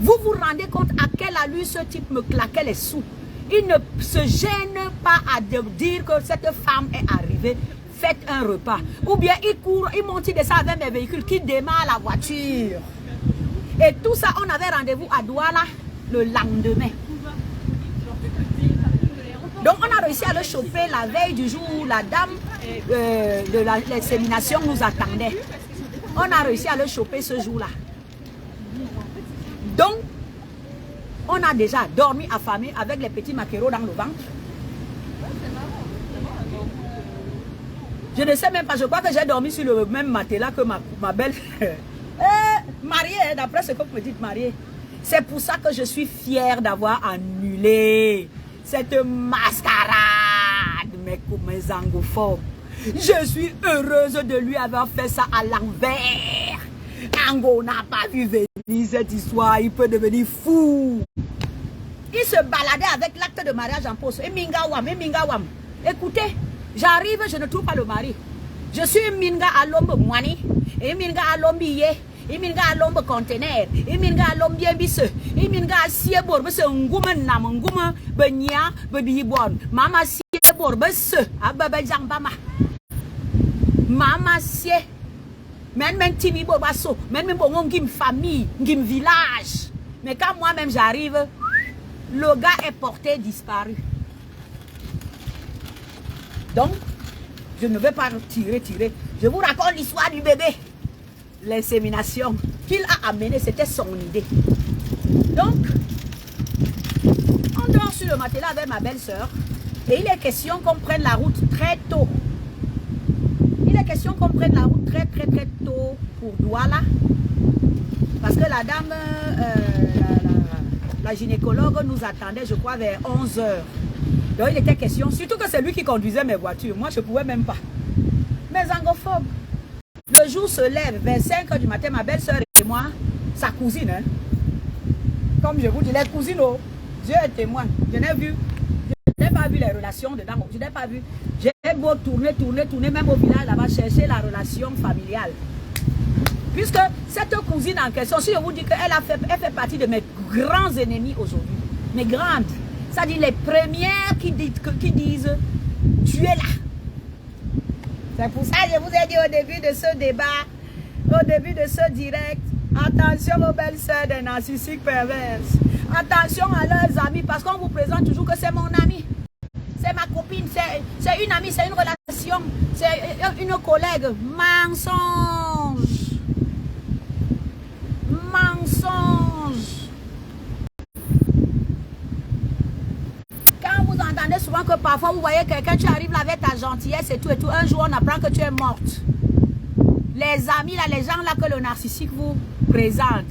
Speaker 1: Vous vous rendez compte à quelle allure ce type me claquait les sous. Ils ne se gênent pas à dire que cette femme est arrivée. Faites un repas. Ou bien ils courent, ils montent de ça avec mes véhicules qui démarrent la voiture. Et tout ça, on avait rendez-vous à Douala le lendemain. Donc on a réussi à le choper la veille du jour où la dame de l'insémination nous attendait. On a réussi à le choper ce jour-là. Donc, on a déjà dormi affamé avec les petits maquereaux dans le ventre. Je ne sais même pas, je crois que j'ai dormi sur le même matelas que ma belle. Mariée, d'après ce que vous me dites, mariée. C'est pour ça que je suis fière d'avoir annulé cette mascarade, mes angophobes. Je suis heureuse de lui avoir fait ça à l'envers. Ango n'a pas vu venir cette histoire, il peut devenir fou. Il se baladait avec l'acte de mariage en poste. Et Mingawam. Écoutez, j'arrive, je ne trouve pas le mari. Je suis Minga à l'ombre moini, et Minga à l'ombre billet, et Minga à l'ombre conteneur, et Minga à l'ombre bien bisse, et Minga à siebor, mais c'est un gouma nam, un gouma, benya, bedibon, mama siebor, besse, ababajambama. Mama sie, men timi bobasso, men bon ngim famille, ngim village. Mais quand moi-même j'arrive, le gars est porté disparu. Donc, je ne vais pas tirer. Je vous raconte l'histoire du bébé. L'insémination qu'il a amené, c'était son idée. Donc, on dort sur le matelas avec ma belle-sœur. Et il est question qu'on prenne la route très tôt. Il est question qu'on prenne la route très tôt pour Douala. Parce que la dame, la gynécologue nous attendait, je crois, vers 11 h. Donc il était question, surtout que c'est lui qui conduisait mes voitures. Moi, je ne pouvais même pas. Mes angophobes. Le jour se lève, vers 5 h du matin, ma belle-sœur et moi, sa cousine, hein, comme je vous dis, les cousines, oh, Dieu est témoin. Je n'ai pas vu les relations dedans. Je n'ai pas vu. J'ai beau tourner, même au village là-bas, chercher la relation familiale. Puisque cette cousine en question, si je vous dis qu'elle fait partie de mes grands ennemis aujourd'hui, mes grandes, c'est-à-dire les premières qui disent tu es là. C'est pour ça que je vous ai dit au début de ce débat, au début de ce direct, attention aux belles-sœurs des narcissiques perverses. Attention à leurs amis, parce qu'on vous présente toujours que c'est mon ami. C'est ma copine, c'est une amie, c'est une relation, c'est une collègue. Mensonge. Mensonge. Quand vous entendez souvent que parfois vous voyez quelqu'un, tu arrives là avec ta gentillesse et tout, un jour on apprend que tu es morte. Les amis, là, les gens là que le narcissique vous présente,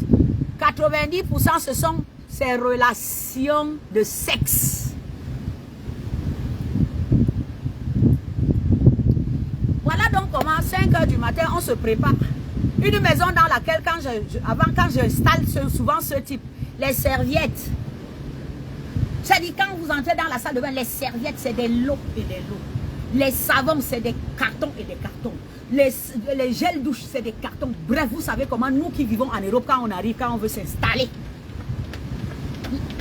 Speaker 1: 90% ce sont ces relations de sexe. Voilà donc comment 5 h du matin on se prépare. Une maison dans laquelle quand j'installe souvent ce type, les serviettes. C'est-à-dire quand vous entrez dans la salle de bain, les serviettes c'est des lots et des lots. Les savons c'est des cartons et des cartons. Les gels douche c'est des cartons. Bref, vous savez comment nous qui vivons en Europe, quand on arrive, quand on veut s'installer.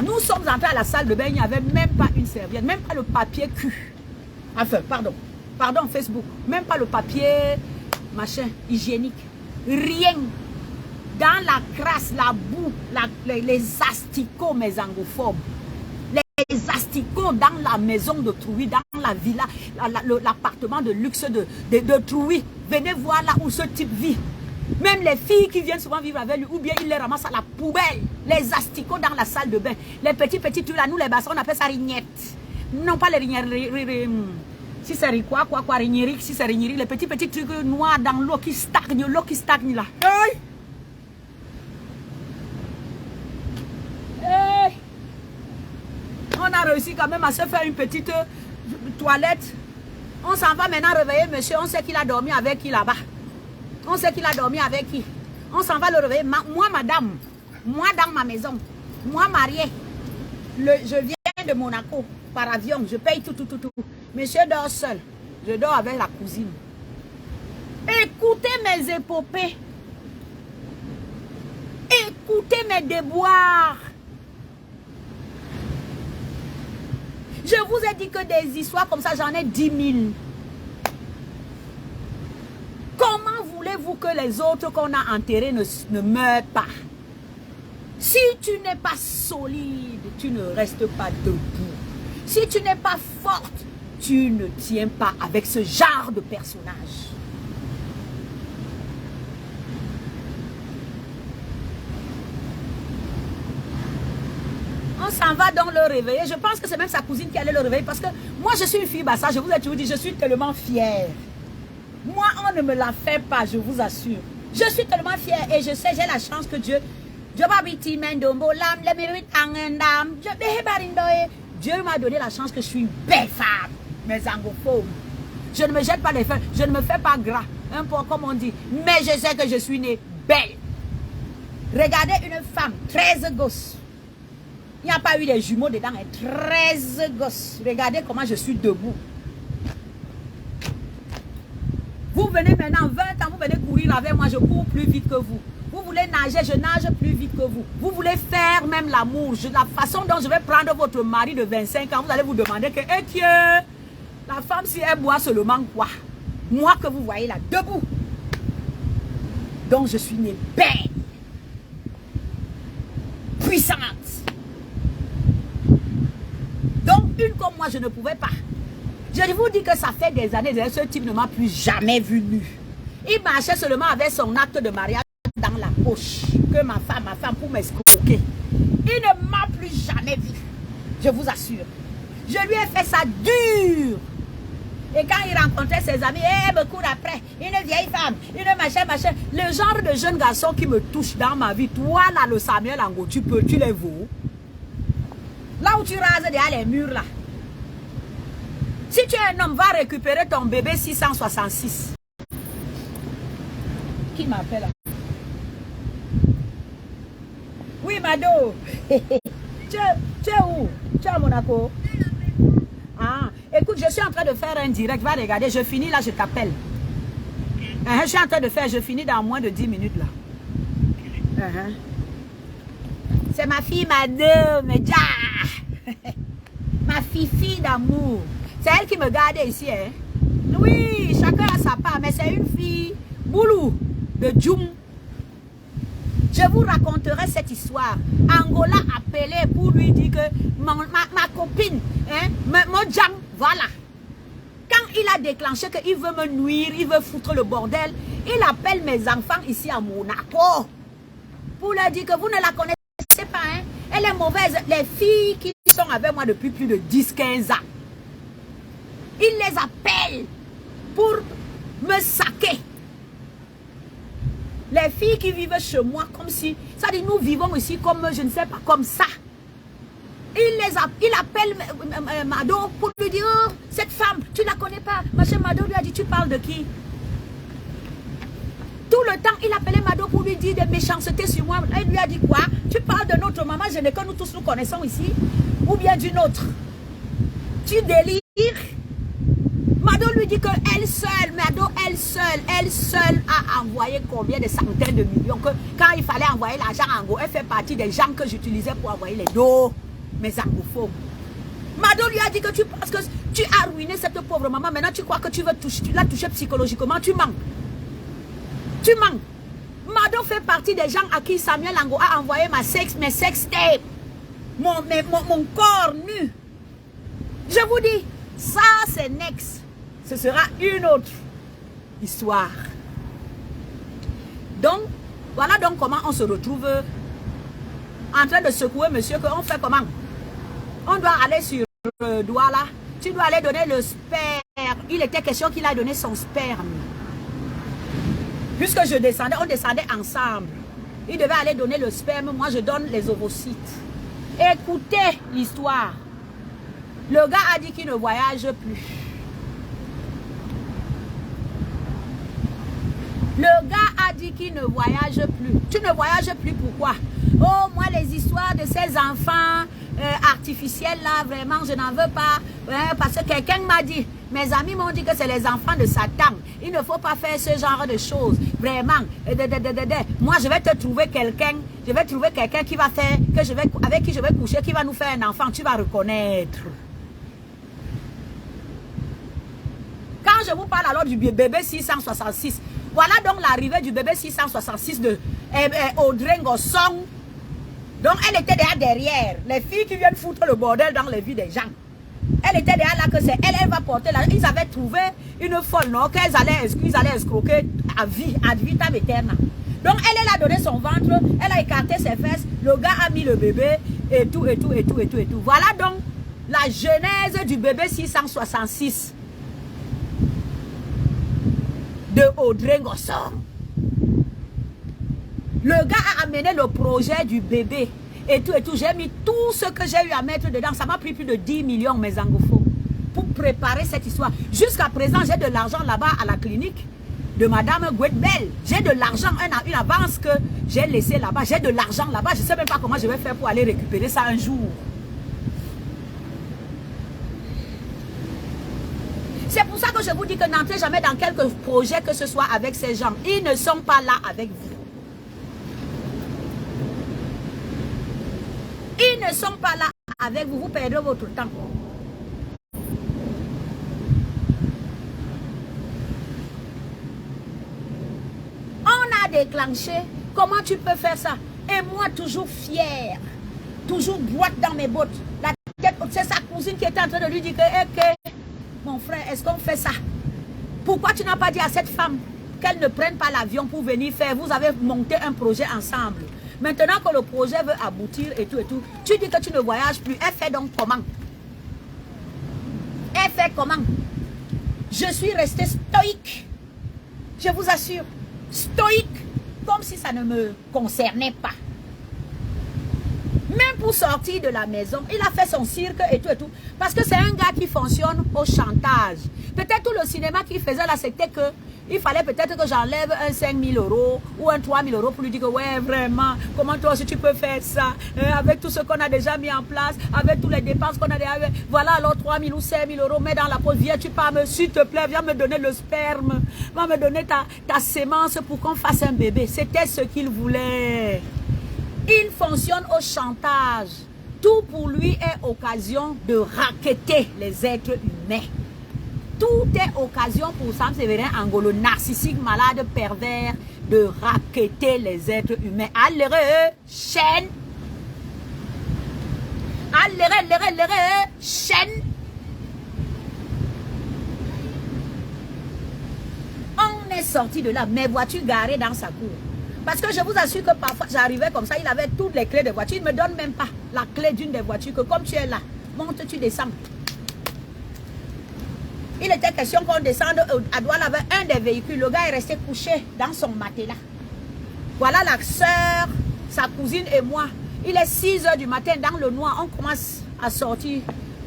Speaker 1: Nous sommes entrés à la salle de bain, il n'y avait même pas une serviette, même pas le papier cul. Enfin, pardon Facebook, même pas le papier machin hygiénique. Rien. Dans la crasse, la boue, les asticots, mes angophobes. Les asticots dans la maison de Trouy, dans la villa, l'appartement de luxe de Trouy. Venez voir là où ce type vit. Même les filles qui viennent souvent vivre avec lui, ou bien il les ramasse à la poubelle. Les asticots dans la salle de bain. Les petits trucs là, nous les bassins, on appelle ça rignettes. Non pas les rignettes. Si c'est quoi, rignerie, si c'est rignerie, les petits trucs noirs dans l'eau qui stagne là. Hey! Hey! On a réussi quand même à se faire une petite toilette. On s'en va maintenant réveiller monsieur, on sait qu'il a dormi avec qui là-bas. On sait qu'il a dormi avec qui. On s'en va le réveiller. Moi, madame, moi dans ma maison, moi mariée, je viens de Monaco par avion, je paye tout. Monsieur dort seul, je dors avec la cousine. Écoutez mes épopées. Écoutez mes déboires. Je vous ai dit que des histoires comme ça, j'en ai 10 000. Comment voulez-vous que les autres qu'on a enterrés ne meurent pas? Si tu n'es pas solide, tu ne restes pas debout. Si tu n'es pas forte, tu ne tiens pas avec ce genre de personnage. On s'en va donc le réveiller. Je pense que c'est même sa cousine qui allait le réveiller parce que moi je suis une fille bassa, je vous ai toujours dit, je suis tellement fière. Moi on ne me la fait pas, je vous assure. Je suis tellement fière et je sais, j'ai la chance que Dieu m'a donné la chance que je suis une belle femme, mes angophobes. Je ne me jette pas les fesses, je ne me fais pas gras, un peu comme on dit, mais je sais que je suis née belle. Regardez une femme, 13 gosses. Il n'y a pas eu des jumeaux dedans, 13 gosses. Regardez comment je suis debout. Vous venez maintenant, 20 ans, vous venez courir avec moi, je cours plus vite que vous. Vous voulez nager, je nage plus vite que vous. Vous voulez faire même l'amour. La façon dont je vais prendre votre mari de 25 ans, vous allez vous demander que, eh Dieu, la femme, si elle boit seulement quoi? Moi que vous voyez là, debout. Donc je suis née belle, puissante. Donc une comme moi, je ne pouvais pas. Je vous dis que ça fait des années, ce type ne m'a plus jamais vu nu. Il marchait seulement avec son acte de mariage dans la poche, que ma femme pour m'escroquer. Il ne m'a plus jamais vu, je vous assure. Je lui ai fait ça dur. Et quand il rencontrait ses amis, il me court après, une vieille femme, une machin. Le genre de jeune garçon qui me touche dans ma vie, toi là, le Samuel Ango, tu les vaux. Là où tu rases derrière les murs là. Si tu es un homme, va récupérer ton bébé 666. Qui m'appelle là? Oui, Mado. Tu es où? Tu es à Monaco? Ah, écoute, je suis en train de faire un direct. Va regarder, je finis là, je t'appelle. Je suis en train de faire, je finis dans moins de 10 minutes là. C'est ma fille Mado, ma fille d'amour. C'est elle qui me garde ici. Hein? Oui, chacun a sa part, mais c'est une fille Boulou de Djoum. Je vous raconterai cette histoire. Angola appelé pour lui dire que ma copine, hein, mon jam, voilà. Quand il a déclenché qu'il veut me nuire, il veut foutre le bordel, il appelle mes enfants ici à Monaco pour leur dire que vous ne la connaissez pas. Hein? Elle est mauvaise. Les filles qui sont avec moi depuis plus de 10-15 ans. Il les appelle pour me saquer. Les filles qui vivent chez moi comme si, ça dit nous vivons ici comme, je ne sais pas, comme ça. Il appelle Mado pour lui dire, oh, cette femme, tu ne la connais pas. Machin Mado lui a dit, tu parles de qui? Tout le temps, il appelait Mado pour lui dire des méchancetés sur moi. Il lui a dit quoi? Tu parles de notre maman, je n'ai que nous tous nous connaissons ici. Ou bien d'une autre. Tu délires. Mado lui dit qu'elle seule, elle seule a envoyé combien de centaines de millions. Que quand il fallait envoyer l'argent en Ango, elle fait partie des gens que j'utilisais pour envoyer les dos, mes angophobes. Mado lui a dit que tu penses que tu as ruiné cette pauvre maman. Maintenant tu crois que tu veux la toucher psychologiquement. Tu manques. Tu manques. Mado fait partie des gens à qui Samuel Ango a envoyé mes sex tapes. Mon corps nu. Je vous dis, ça c'est next. Ce sera une autre histoire. Donc, voilà donc comment on se retrouve en train de secouer monsieur. On fait comment? On doit aller sur le doigt là. Tu dois aller donner le sperme. Il était question qu'il a donné son sperme. Puisque je descendais, on descendait ensemble. Il devait aller donner le sperme. Moi, je donne les ovocytes. Écoutez l'histoire. Le gars a dit qu'il ne voyage plus. Le gars a dit qu'il ne voyage plus. Tu ne voyages plus, pourquoi? Oh, moi, les histoires de ces enfants artificiels là, vraiment, je n'en veux pas. Parce que quelqu'un m'a dit, mes amis m'ont dit que c'est les enfants de Satan. Il ne faut pas faire ce genre de choses. Vraiment. Moi, je vais te trouver quelqu'un. Je vais trouver quelqu'un qui va faire, avec qui je vais coucher, qui va nous faire un enfant. Tu vas reconnaître. je vous parle alors du bébé 666. Voilà donc l'arrivée du bébé 666 de Audrey Ngosson. Donc elle était derrière. Les filles qui viennent foutre le bordel dans les vies des gens. Elle était derrière là que c'est elle, elle va porter là. Ils avaient trouvé une folle, non, qu'ils allaient escroquer à vie, ad vitam aeternam. Donc elle a donné son ventre, elle a écarté ses fesses, le gars a mis le bébé et tout. Voilà donc la genèse du bébé 666 de Audrey Ngosson. Le gars a amené le projet du bébé et tout. J'ai mis tout ce que j'ai eu à mettre dedans. Ça m'a pris plus de 10 millions, mes anglophos, pour préparer cette histoire. Jusqu'à présent, j'ai de l'argent là-bas à la clinique de Madame Guedbel. J'ai de l'argent, une avance que j'ai laissée là-bas. J'ai de l'argent là-bas. Je ne sais même pas comment je vais faire pour aller récupérer ça un jour. C'est pour ça que je vous dis que n'entrez jamais dans quelque projet que ce soit avec ces gens. Ils ne sont pas là avec vous. Ils ne sont pas là avec vous. Vous perdez votre temps. On a déclenché. Comment tu peux faire ça? Et moi, toujours fière. Toujours droite dans mes bottes. La tête, c'est sa cousine qui était en train de lui dire que mon frère, est-ce qu'on fait ça? Pourquoi tu n'as pas dit à cette femme qu'elle ne prenne pas l'avion pour venir faire? Vous avez monté un projet ensemble. Maintenant que le projet veut aboutir et tout, tu dis que tu ne voyages plus. Elle fait donc comment? Elle fait comment? Je suis restée stoïque. Je vous assure. Stoïque. Comme si ça ne me concernait pas. Même pour sortir de la maison, il a fait son cirque et tout. Parce que c'est un gars qui fonctionne au chantage. Peut-être tout le cinéma qu'il faisait là, c'était que il fallait peut-être que j'enlève un 5 000 € ou un 3 000 € pour lui dire que ouais, vraiment, comment toi aussi tu peux faire ça, avec tout ce qu'on a déjà mis en place, avec toutes les dépenses qu'on a déjà, voilà alors 3 000 ou 5 000 €, mets dans la poche, viens, tu pars, s'il te plaît, viens me donner le sperme, va me donner ta sémence pour qu'on fasse un bébé. C'était ce qu'il voulait. Il fonctionne au chantage. Tout pour lui est occasion de racketter les êtres humains. Tout est occasion pour Sam Sévérin Angolo, narcissique, malade, pervers, de racketter les êtres humains. Allez, chaîne. Allez, chaîne. On est sorti de là, mes voitures garées dans sa cour. Parce que je vous assure que parfois j'arrivais comme ça, il avait toutes les clés de voiture. Il ne me donne même pas la clé d'une des voitures, que comme tu es là, monte, tu descends. Il était question qu'on descende à Douala avec un des véhicules. Le gars est resté couché dans son matelas. Voilà la soeur, sa cousine et moi. Il est 6 h du matin dans le noir. On commence à sortir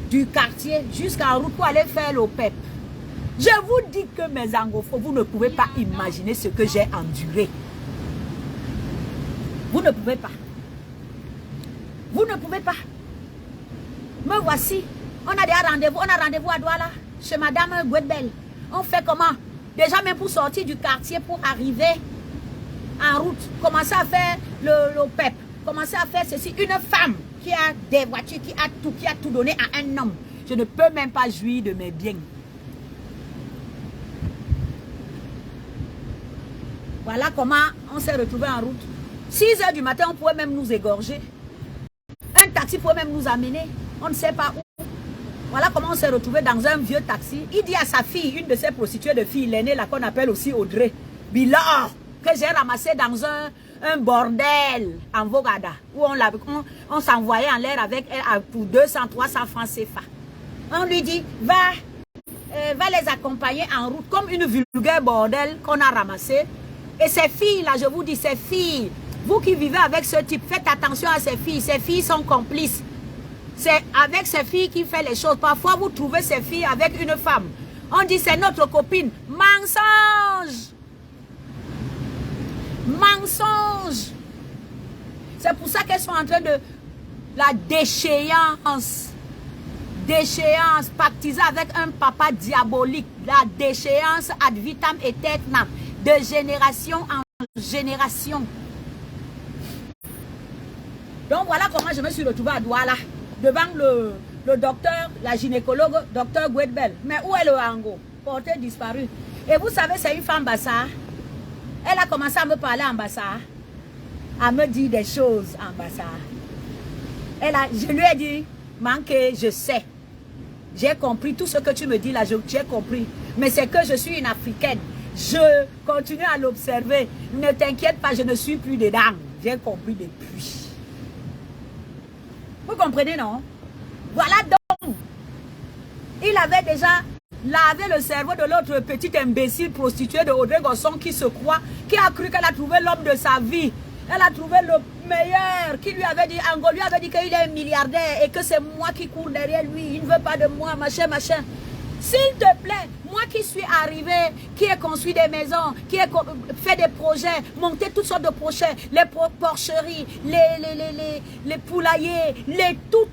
Speaker 1: du quartier jusqu'en route pour aller faire l'OPEP. Je vous dis que mes anglophos, vous ne pouvez pas imaginer ce que j'ai enduré. Vous ne pouvez pas. Vous ne pouvez pas. Me voici. On a déjà rendez-vous. On a rendez-vous à Douala, chez Madame Guedbel. On fait comment? Déjà même pour sortir du quartier, pour arriver en route. Commencer à faire le PEP. Commencer à faire ceci. Une femme qui a des voitures, qui a tout donné à un homme. Je ne peux même pas jouir de mes biens. Voilà comment on s'est retrouvé en route. 6 h du matin, on pouvait même nous égorger. Un taxi pouvait même nous amener. On ne sait pas où. Voilà comment on s'est retrouvé dans un vieux taxi. Il dit à sa fille, une de ses prostituées de filles, l'aînée, là qu'on appelle aussi Audrey Bilard, que j'ai ramassé dans un bordel en Vogada, où on s'envoyait en l'air avec elle pour 200, 300 francs CFA. On lui dit, va les accompagner en route, comme une vulgaire bordel qu'on a ramassé. Et ces filles, là, je vous dis, ces filles, vous qui vivez avec ce type, faites attention à ces filles sont complices. C'est avec ces filles qu'il fait les choses. Parfois, vous trouvez ces filles avec une femme. On dit, c'est notre copine. Mensonge! Mensonge! C'est pour ça qu'elles sont en train de la déchéance. Déchéance, pactisée avec un papa diabolique. La déchéance ad vitam aeternam. De génération en génération. Donc voilà comment je me suis retrouvée à Douala. Devant le docteur, la gynécologue, docteur Guedbel. Mais où est le hango? portée disparue. Et vous savez, c'est une femme Bassa. Elle a commencé à me parler en Bassa. À me dire des choses en Bassa. Je lui ai dit, Manqué, je sais. J'ai compris tout ce que tu me dis là, j'ai compris. Mais c'est que je suis une Africaine. Je continue à l'observer. Ne t'inquiète pas, je ne suis plus dedans. J'ai compris depuis. Vous comprenez, non? Voilà donc. Il avait déjà lavé le cerveau de l'autre petite imbécile prostituée de Audrey Gosson qui se croit, qui a cru qu'elle a trouvé l'homme de sa vie. Elle a trouvé le meilleur qui lui avait dit, Ango lui avait dit qu'il est un milliardaire et que c'est moi qui cours derrière lui. Il ne veut pas de moi, machin, machin. S'il te plaît, moi qui suis arrivé, qui ai construit des maisons, qui ai fait des projets, monté toutes sortes de projets, les porcheries, les poulaillers, tout,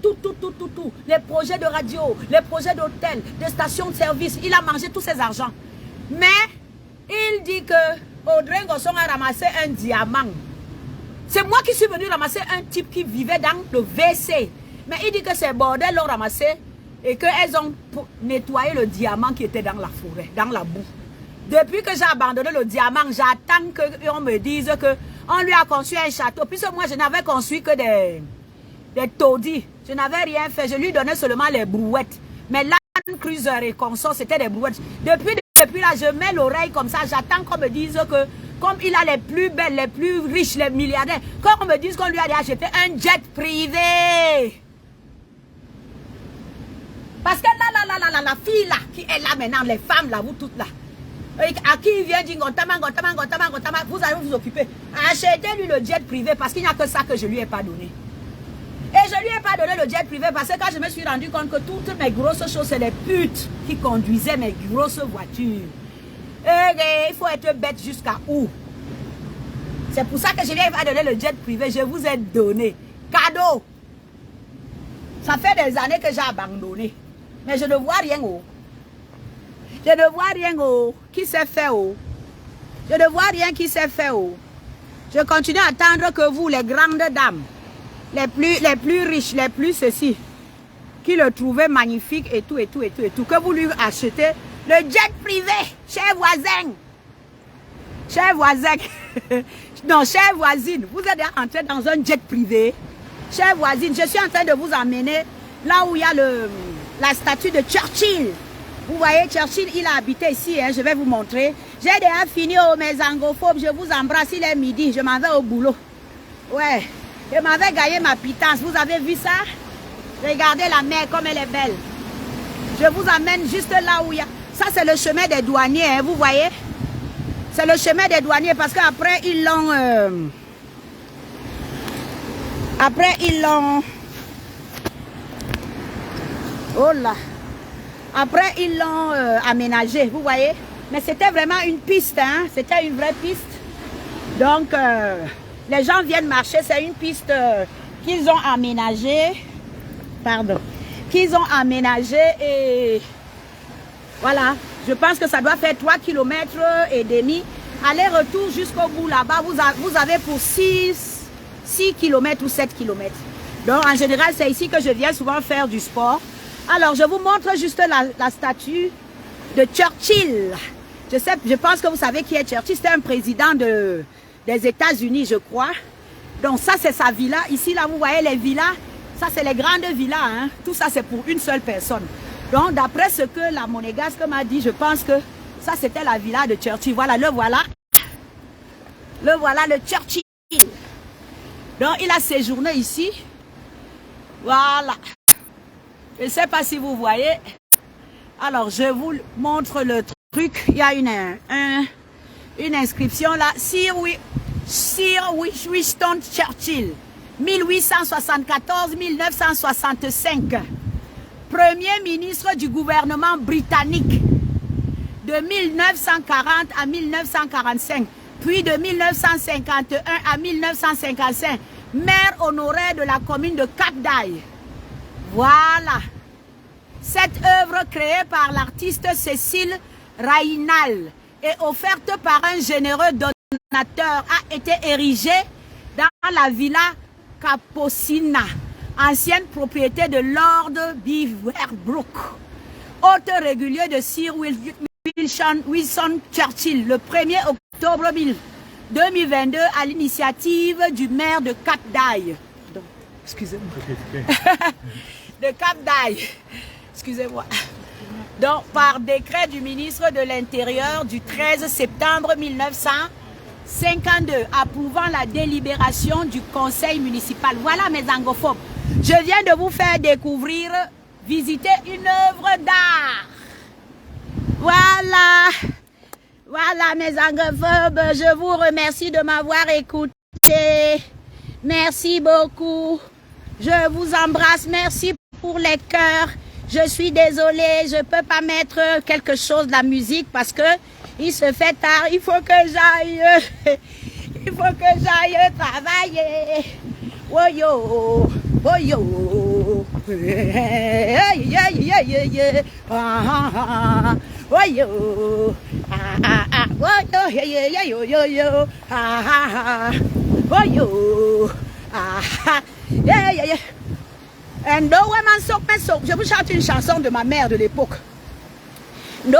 Speaker 1: les projets de radio, les projets d'hôtel, de stations de service, il a mangé tous ses argents. Mais il dit que Audrey Gosson a ramassé un diamant. C'est moi qui suis venu ramasser un type qui vivait dans le WC. Mais il dit que ces bordels l'ont ramassé et qu'elles ont nettoyé le diamant qui était dans la forêt, dans la boue. Depuis que j'ai abandonné le diamant, j'attends qu'on me dise qu'on lui a construit un château. Puisque moi, je n'avais construit que des taudis. Je n'avais rien fait. Je lui donnais seulement les brouettes. Mais Land Cruiser et consort, c'était des brouettes. Depuis là, je mets l'oreille comme ça. J'attends qu'on me dise que comme il a les plus belles, les plus riches, les milliardaires, qu'on me dise qu'on lui a acheté un jet privé. Parce que la fille là, qui est là maintenant, les femmes là, vous toutes là, à qui il vient dire, vous allez vous occuper. Achetez-lui le jet privé parce qu'il n'y a que ça que je lui ai pas donné. Et je lui ai pas donné le jet privé parce que quand je me suis rendu compte que toutes mes grosses choses, c'est les putes qui conduisaient mes grosses voitures. Et il faut être bête jusqu'à où? C'est pour ça que je lui ai pas donné le jet privé. Je vous ai donné. Cadeau. Ça fait des années que j'ai abandonné. Mais je ne vois rien haut. Je ne vois rien haut. Qui s'est fait haut? Je ne vois rien qui s'est fait haut. Je continue à attendre que vous, les grandes dames, les plus riches, les plus ceci, qui le trouvaient magnifique et tout, que vous lui achetez le jet privé, cher voisin. Cher voisin. Non, chère voisine, vous êtes entré dans un jet privé. Chère voisine, je suis en train de vous emmener là où il y a la statue de Churchill. Vous voyez, Churchill, il a habité ici, hein, je vais vous montrer. J'ai déjà fini, mes angophobes, je vous embrasse, il est midi, je m'en vais au boulot. Ouais, je m'avais gagné ma pitance, vous avez vu ça? Regardez la mer comme elle est belle. Je vous amène juste là où il y a... Ça, c'est le chemin des douaniers, hein, vous voyez? C'est le chemin des douaniers parce qu'après, ils l'ont... Après, ils l'ont... Oh là! Après, ils l'ont aménagé, vous voyez? Mais c'était vraiment une piste, hein? C'était une vraie piste. Donc, les gens viennent marcher. C'est une piste qu'ils ont aménagée. Pardon. Qu'ils ont aménagée et... Voilà. Je pense que ça doit faire 3,5 km. Aller-retour jusqu'au bout là-bas, vous avez pour 6 km ou 7 km. Donc, en général, c'est ici que je viens souvent faire du sport. Alors, je vous montre juste la statue de Churchill. Je pense que vous savez qui est Churchill. C'était un président des États-Unis, je crois. Donc, ça, c'est sa villa. Ici, là, vous voyez les villas. Ça, c'est les grandes villas. Hein. Tout ça, c'est pour une seule personne. Donc, d'après ce que la monégasque m'a dit, je pense que ça, c'était la villa de Churchill. Voilà, le voilà. Le voilà, le Churchill. Donc, il a séjourné ici. Voilà. Je ne sais pas si vous voyez. Alors, je vous montre le truc. Il y a une inscription là. Sir Winston Churchill, 1874-1965. Premier ministre du gouvernement britannique de 1940 à 1945. Puis de 1951 à 1955. Maire honoraire de la commune de Cap d'Aille. Voilà. Cette œuvre créée par l'artiste Cécile Raynal et offerte par un généreux donateur a été érigée dans la villa Caposina, ancienne propriété de Lord Beaverbrook, hôte régulier de Sir Winston Churchill le 1er octobre 2022 à l'initiative du maire de Cap d'Aille. Excusez-moi. De Cap d'Aille. Excusez-moi. Donc, par décret du ministre de l'Intérieur du 13 septembre 1952, approuvant la délibération du conseil municipal. Voilà mes angophobes. Je viens de vous faire découvrir, visiter une œuvre d'art. Voilà. Voilà mes angophobes. Je vous remercie de m'avoir écouté. Merci beaucoup. Je vous embrasse. Merci pour les cœurs. Je suis désolée, je ne peux pas mettre quelque chose de la musique parce que il se fait tard. Il faut que j'aille. Il faut que j'aille travailler. Oh yo, oh yo. Oh yo. Oh yo. Je vous chante une chanson de ma mère de l'époque. Vous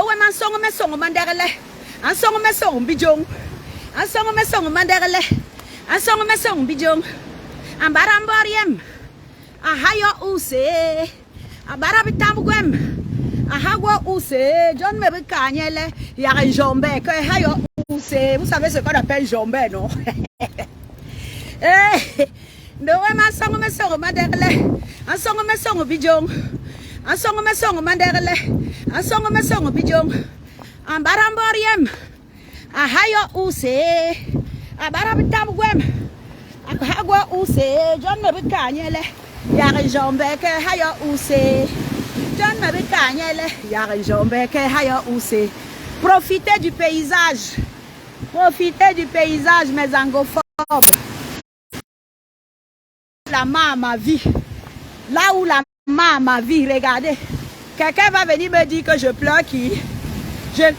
Speaker 1: savez ce qu'on appelle jambé, non? Profitez du paysage. Profitez du paysage, mes angophobes. La main ma vie. Là où la main ma vie, regardez. Quelqu'un va venir me dire que je pleure qui? Je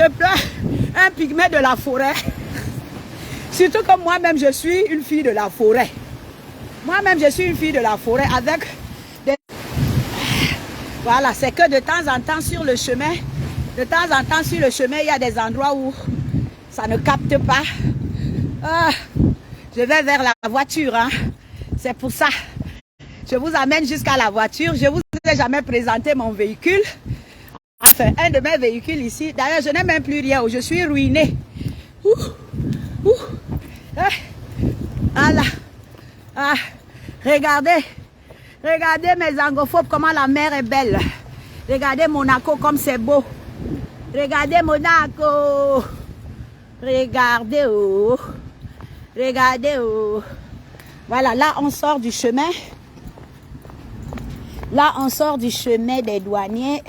Speaker 1: pleure un pygmée de la forêt. Surtout que moi-même, je suis une fille de la forêt. Moi-même, je suis une fille de la forêt avec des... Voilà, c'est que de temps en temps sur le chemin, il y a des endroits où ça ne capte pas. Je vais vers la voiture, hein. C'est pour ça. Je vous amène jusqu'à la voiture. Je ne vous ai jamais présenté mon véhicule. Enfin, un de mes véhicules ici. D'ailleurs, je n'ai même plus rien. Je suis ruinée. Voilà. Regardez. Regardez mes angophobes, comment la mer est belle. Regardez Monaco, comme c'est beau. Regardez Monaco. Regardez, oh. Regardez, oh. Voilà, là, on sort du chemin. Là, on sort du chemin des douaniers.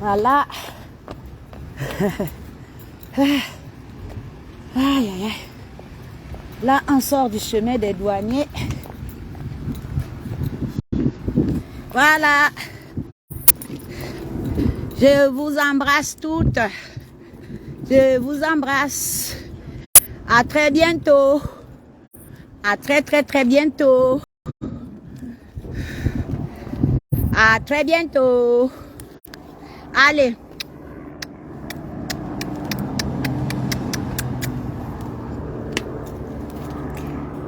Speaker 1: Voilà. Aïe, aïe, aïe. Là, on sort du chemin des douaniers. Voilà. Je vous embrasse toutes. Je vous embrasse. À très bientôt. À très, très, très bientôt. À très bientôt. Allez.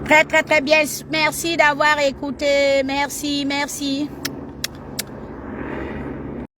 Speaker 1: Très, très, très bien. Merci d'avoir écouté. Merci, merci.